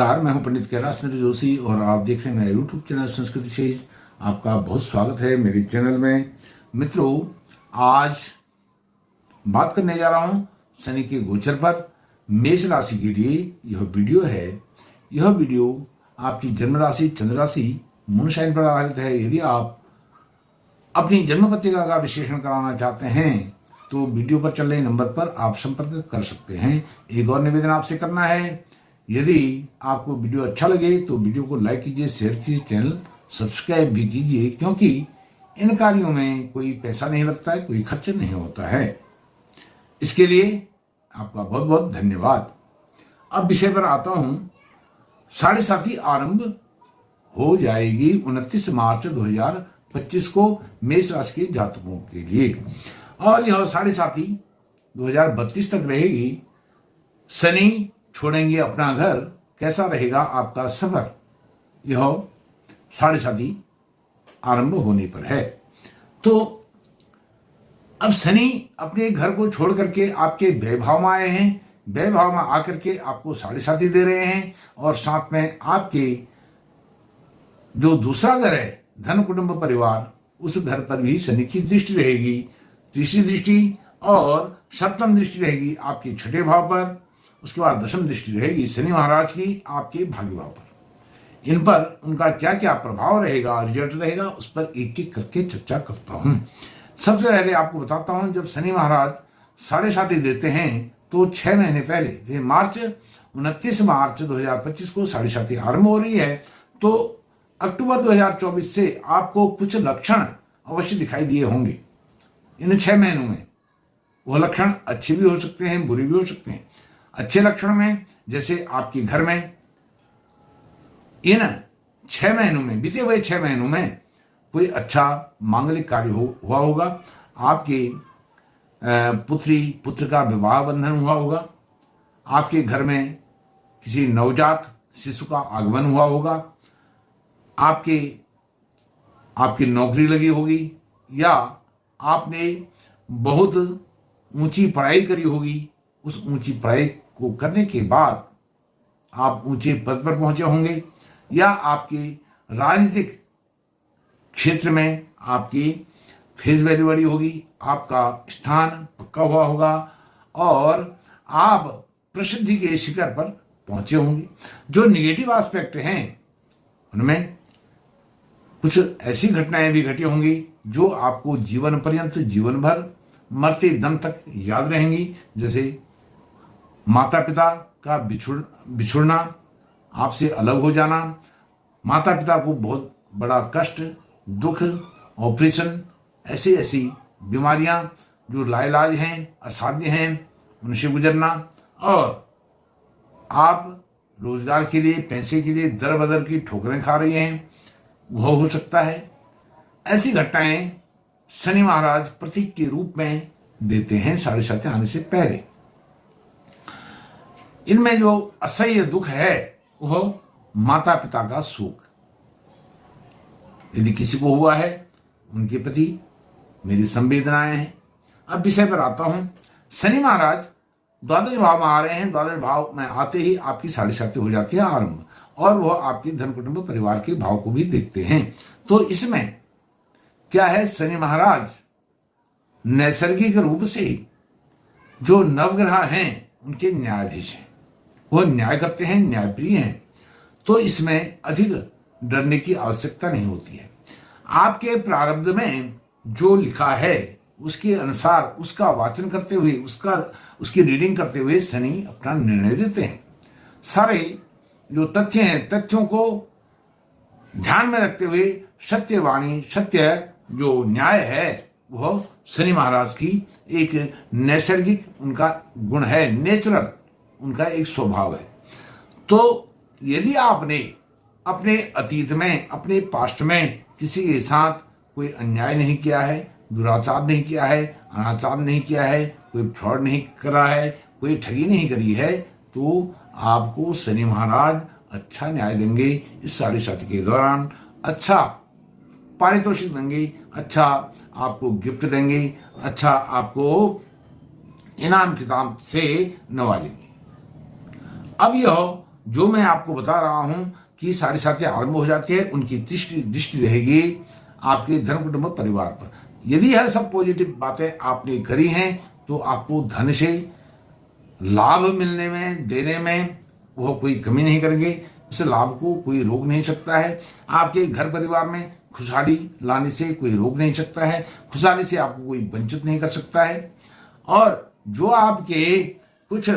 नमस्कार, मैं हूं पंडित कैलाश चंद्र जोशी और आप देख रहे हैं मेरा यूट्यूब चैनल संस्कृति सेज। आपका बहुत स्वागत है मेरे चैनल में। मित्रों, आज बात करने जा रहा हूं शनि के गोचर पर मेष राशि के लिए यह वीडियो है। यह वीडियो आपकी जन्म राशि, चंद्र राशि, मून साइन पर आधारित है। यदि आप अपनी जन्म पत्रिका का विश्लेषण कराना चाहते हैं तो वीडियो पर चल रहे नंबर पर आप संपर्क कर सकते हैं। एक और निवेदन आपसे करना है, यदि आपको वीडियो अच्छा लगे तो वीडियो को लाइक कीजिए, शेयर कीजिए, चैनल सब्सक्राइब भी कीजिए, क्योंकि इन कार्यों में कोई पैसा नहीं लगता है, कोई खर्च नहीं होता है। इसके लिए आपका बहुत बहुत धन्यवाद। अब विषय पर आता हूं। 7.5 आरंभ हो जाएगी 29 मार्च 2025 को मेष राशि के जातकों के लिए, और यह 7.5 2032 तक रहेगी। शनि छोड़ेंगे अपना घर। कैसा रहेगा आपका सफर, यह 7.5 आरंभ होने पर है। तो अब शनि अपने घर को छोड़ करके आपके व्यय भाव में आए हैं। व्यय भाव में आकर के आपको 7.5 दे रहे हैं, और साथ में आपके जो दूसरा घर है धन कुटुंब परिवार, उस घर पर भी शनि की दृष्टि रहेगी। तीसरी दृष्टि और सप्तम दृष्टि रहेगी आपके छठे भाव पर। उसके बाद दशम दृष्टि रहेगी शनि महाराज की आपके भाग्य भाव पर। इन पर उनका क्या क्या प्रभाव रहेगा, रिजल्ट रहेगा, उस पर एक एक करके चर्चा करता हूं। सबसे पहले आपको बताता हूं, जब शनि महाराज 7.5 देते हैं तो 6 महीने पहले 29 मार्च 2025 को 7.5 आरंभ हो रही है। तो अक्टूबर 2024 से आपको कुछ लक्षण अवश्य दिखाई दिए होंगे इन 6 महीनों में। वह लक्षण अच्छे भी हो सकते हैं, बुरे भी हो सकते हैं। अच्छे लक्षण में जैसे आपके घर में इन 6 महीनों में, बीते हुए 6 महीनों में कोई अच्छा मांगलिक कार्य हुआ होगा। आपके पुत्री पुत्र का विवाह बंधन हुआ होगा। आपके घर में किसी नवजात शिशु का आगमन हुआ होगा। आपकी नौकरी लगी होगी, या आपने बहुत ऊंची पढ़ाई करी होगी। उस ऊंची पढ़ाई को करने के बाद आप ऊंचे पद पर पहुंचे होंगे, या आपके राजनीतिक क्षेत्र में आपकी फेस वैल्यू बड़ी होगी, आपका स्थान पक्का हुआ होगा, और आप प्रसिद्धि के शिखर पर पहुंचे होंगे। जो निगेटिव एस्पेक्ट हैं उनमें कुछ ऐसी घटनाएं भी घटी होंगी जो आपको जीवन पर्यंत, जीवन भर, मरते दम तक याद रहेंगी। जैसे माता पिता का बिछुड़ना, आपसे अलग हो जाना, माता पिता को बहुत बड़ा कष्ट, दुख, ऑपरेशन, ऐसी बीमारियां जो लाइलाज हैं, असाध्य हैं, उनसे गुजरना, और आप रोजगार के लिए, पैसे के लिए दर बदर की ठोकरें खा रहे हैं, वह हो सकता है। ऐसी घटनाएं शनि महाराज प्रतीक के रूप में देते हैं 7.5 आने से पहले। इनमें जो असह्य दुख है वह माता पिता का शोक, यदि किसी को हुआ है उनके प्रति मेरी संवेदनाएं हैं। अब विषय पर आता हूं। शनि महाराज द्वादश भाव में आ रहे हैं। द्वादश भाव में आते ही आपकी 7.5 हो जाती है आरंभ, और वह आपके धन कुटुंब परिवार के भाव को भी देखते हैं। तो इसमें क्या है, शनि महाराज नैसर्गिक रूप से जो नवग्रह हैं उनके न्यायाधीश हैं। वह न्याय करते हैं, न्यायप्रिय हैं। तो इसमें अधिक डरने की आवश्यकता नहीं होती है। आपके प्रारब्ध में जो लिखा है उसके अनुसार उसका वाचन करते हुए, उसकी रीडिंग करते हुए शनि अपना निर्णय देते हैं। सारे जो तथ्य हैं, तथ्यों को ध्यान में रखते हुए सत्यवाणी, सत्य जो न्याय है, वह शनि महाराज की एक नैसर्गिक उनका गुण है, नेचुरल उनका एक स्वभाव है। तो यदि आपने अपने अतीत में, अपने पास्ट में किसी के साथ कोई अन्याय नहीं किया है, दुराचार नहीं किया है, अनाचार नहीं किया है, कोई फ्रॉड नहीं करा है, कोई ठगी नहीं करी है, तो आपको शनि महाराज अच्छा न्याय देंगे। इस 7.5 के दौरान अच्छा पारितोषिक देंगे, अच्छा आपको गिफ्ट देंगे, अच्छा आपको इनाम किताब से नवाजेंगे। अब यह जो मैं आपको बता रहा हूं कि साढ़े साथी आरंभ हो जाती है, उनकी दृष्टि दृष्टि रहेगी आपके धन कुटुंब परिवार पर। यदि यह सब पॉजिटिव बातें आपने करी हैं तो आपको धन से लाभ मिलने में, देने में वह कोई कमी नहीं करेंगे। इस लाभ को कोई रोक नहीं सकता है। आपके घर परिवार में खुशहाली लाने से कोई रोक नहीं सकता है। खुशहाली से आपको कोई वंचित नहीं कर सकता है। और जो आपके कुछ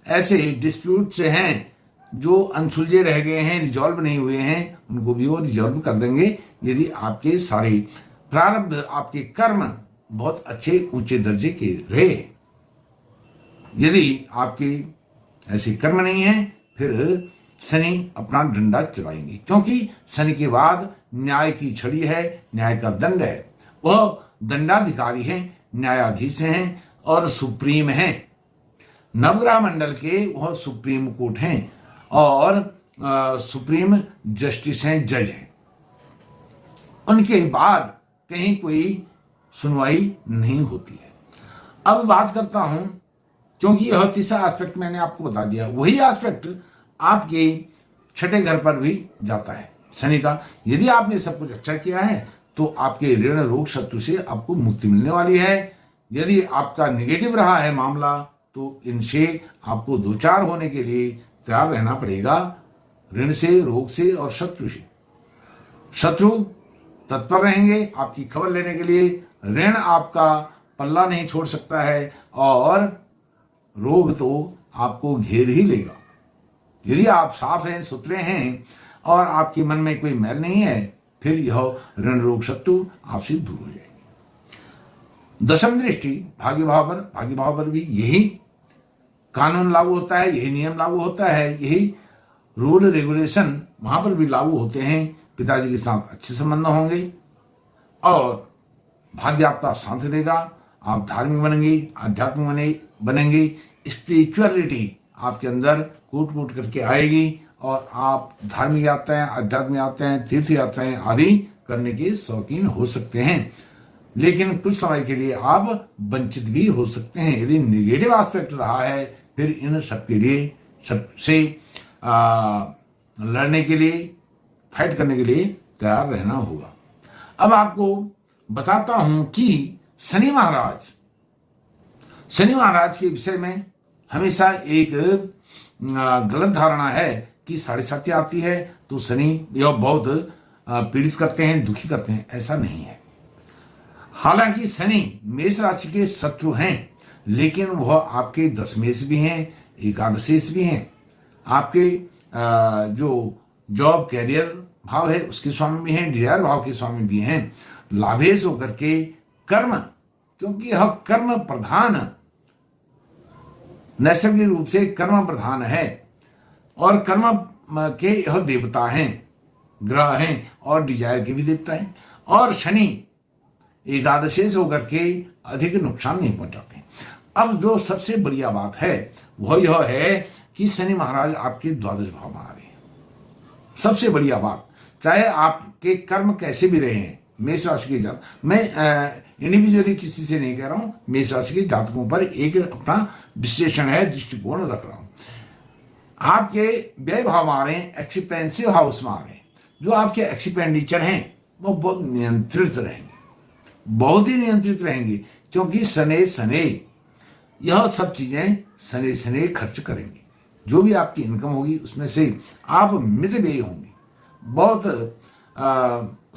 ऐसे डिस्प्यूट्स हैं जो अनसुलझे रह गए हैं, रिजॉल्व नहीं हुए हैं, उनको भी वो रिजॉल्व कर देंगे यदि आपके सारे प्रारब्ध, आपके कर्म बहुत अच्छे ऊंचे दर्जे के रहे। यदि आपके ऐसे कर्म नहीं है फिर शनि अपना डंडा चलाएंगे, क्योंकि शनि के बाद न्याय की छड़ी है, न्याय का दंड है। वह दंडाधिकारी है, न्यायाधीश हैं और सुप्रीम हैं। नवग्रह मंडल के वह सुप्रीम कोर्ट हैं और सुप्रीम जस्टिस हैं, जज हैं। उनके बाद कहीं कोई सुनवाई नहीं होती है। अब बात करता हूं, क्योंकि यह तीसरा एस्पेक्ट मैंने आपको बता दिया, वही एस्पेक्ट आपके छठे घर पर भी जाता है शनि का। यदि आपने सब कुछ अच्छा किया है तो आपके ऋण रोग शत्रु से आपको मुक्ति मिलने वाली है। यदि आपका निगेटिव रहा है मामला तो इनसे आपको दो चार होने के लिए तैयार रहना पड़ेगा। ऋण से, रोग से और शत्रु से। शत्रु तत्पर रहेंगे आपकी खबर लेने के लिए, ऋण आपका पल्ला नहीं छोड़ सकता है और रोग तो आपको घेर ही लेगा। यदि आप साफ हैं, सुथरे हैं और आपके मन में कोई मैल नहीं है, फिर यह ऋण रोग शत्रु आपसे दूर हो जाएंगे। दशम दृष्टि भाग्य भाव पर भी यही कानून लागू होता है, यही नियम लागू होता है, यही रूल रेगुलेशन वहां पर भी लागू होते हैं। पिताजी के साथ अच्छे संबंध होंगे और भाग्य आपका साथ देगा। आप धार्मिक बनेंगे, आध्यात्मिक बनेंगे। स्पिरिचुअलिटी आपके अंदर कूट कूट करके आएगी और आप धार्मिक यात्राएं, आध्यात्मिक यात्राएं, तीर्थ यात्राएं आदि करने के शौकीन हो सकते हैं। लेकिन कुछ समय के लिए आप वंचित भी हो सकते हैं। यदि निगेटिव एस्पेक्ट रहा है फिर इन सबके लिए, सबसे लड़ने के लिए, फाइट करने के लिए तैयार रहना होगा। अब आपको बताता हूं कि शनि महाराज के विषय में हमेशा एक गलत धारणा है कि साढ़े साथी आती है तो शनि यह बहुत पीड़ित करते हैं, दुखी करते हैं। ऐसा नहीं है। हालांकि शनि मेष राशि के शत्रु हैं, लेकिन वह आपके दशमेश भी हैं, एकादशेश भी हैं। आपके जो जॉब कैरियर भाव है उसके स्वामी भी हैं, डिजायर भाव के स्वामी भी हैं। लाभेश होकर के कर्म, क्योंकि यह कर्म प्रधान, नैसर्गिक रूप से कर्म प्रधान है और कर्म के यह देवता हैं, ग्रह हैं और डिजायर के भी देवता हैं। और शनि एकादशेश होकर के अधिक नुकसान नहीं पहुंचाते। अब जो सबसे बढ़िया बात है वह यह है कि शनि महाराज आपके द्वादश भाव में आ रहे हैं। सबसे बढ़िया बात, चाहे आपके कर्म कैसे भी रहे हैं, मेष राशि के जातक, मैं इंडिविजुअली किसी से नहीं कह रहा हूं, मेष राशि के जातकों पर एक अपना विश्लेषण है, दृष्टिकोण रख रहा हूं। आपके व्यय भाव आ रहे हैं, एक्सपेंसिव हाउस में आ रहे हैं। जो आपके एक्सपेंडिचर हैं वो बहुत नियंत्रित रहेंगे, बहुत ही नियंत्रित रहेंगे, क्योंकि शनि यह सब चीजें शनि खर्च करेंगे। जो भी आपकी इनकम होगी उसमें से आप मित व्यय होंगे, बहुत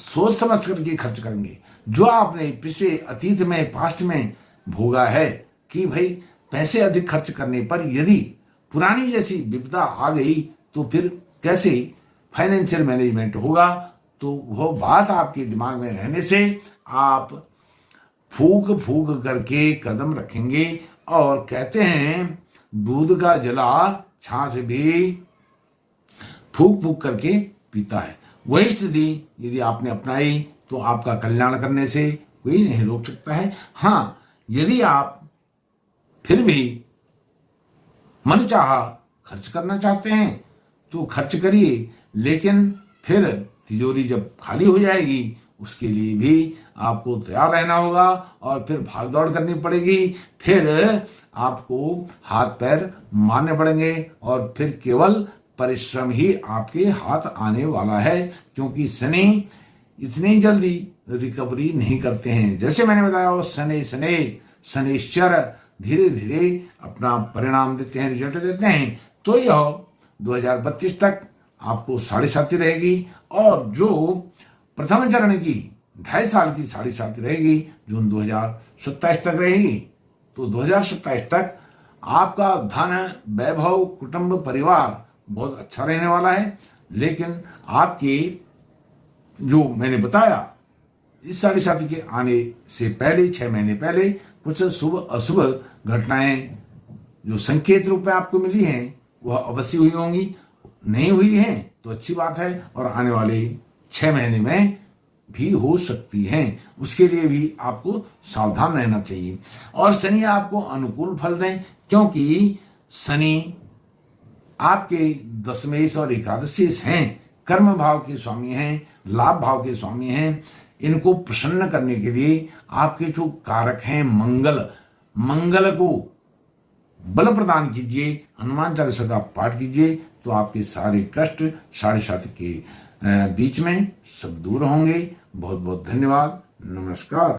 सोच समझ करके खर्च करेंगे। जो आपने पिछले अतीत में, पास्ट में भोगा है कि भाई पैसे अधिक खर्च करने पर यदि पुरानी जैसी विपदा आ गई तो फिर कैसे फाइनेंशियल मैनेजमेंट होगा, तो वह बात आपके दिमाग में रहने से आप फूक फूक करके कदम रखेंगे। और कहते हैं दूध का जला छाछ भी फूक फूक करके पीता है। वही स्थिति यदि आपने अपनाई तो आपका कल्याण करने से कोई नहीं रोक सकता है। हाँ, यदि आप फिर भी मन चाहा खर्च करना चाहते हैं तो खर्च करिए, लेकिन फिर तिजोरी जब खाली हो जाएगी उसके लिए भी आपको तैयार रहना होगा और फिर भाग दौड़ करनी पड़ेगी। फिर आपको हाथ पैर मारने पड़ेंगे और फिर केवल परिश्रम ही आपके हाथ आने वाला है, क्योंकि शनि इतनी जल्दी रिकवरी नहीं करते हैं। जैसे मैंने बताया वो शनिश्चर धीरे धीरे अपना परिणाम देते हैं, रिजल्ट देते हैं। तो यह 2032 तक आपको 7.5 रहेगी, और जो प्रथम चरण की 2.5 साल की 7.5 रहेगी, जून 2027 तक रहेगी। तो 2027 तक आपका धन, वैभव, कुटुंब, परिवार बहुत अच्छा रहने वाला है। लेकिन आपके जो मैंने बताया इस 7.5 के आने से पहले 6 महीने पहले कुछ शुभ अशुभ घटनाएं जो संकेत रूप में आपको मिली हैं वह अवश्य हुई होंगी। नहीं हुई हैं तो अच्छी बात है, और आने वाले 6 महीने में भी हो सकती हैं। उसके लिए भी आपको सावधान रहना चाहिए। और शनि आपको अनुकूल फल दें, क्योंकि शनि आपके दशमेश और एकादशेश हैं, कर्म भाव के स्वामी हैं, लाभ भाव के स्वामी हैं। इनको प्रसन्न करने के लिए आपके जो कारक हैं मंगल को बल प्रदान कीजिए, हनुमान चालीसा का पाठ कीजिए, तो आपके सारे कष्ट 7.5 के बीच में सब दूर होंगे। बहुत बहुत धन्यवाद। नमस्कार।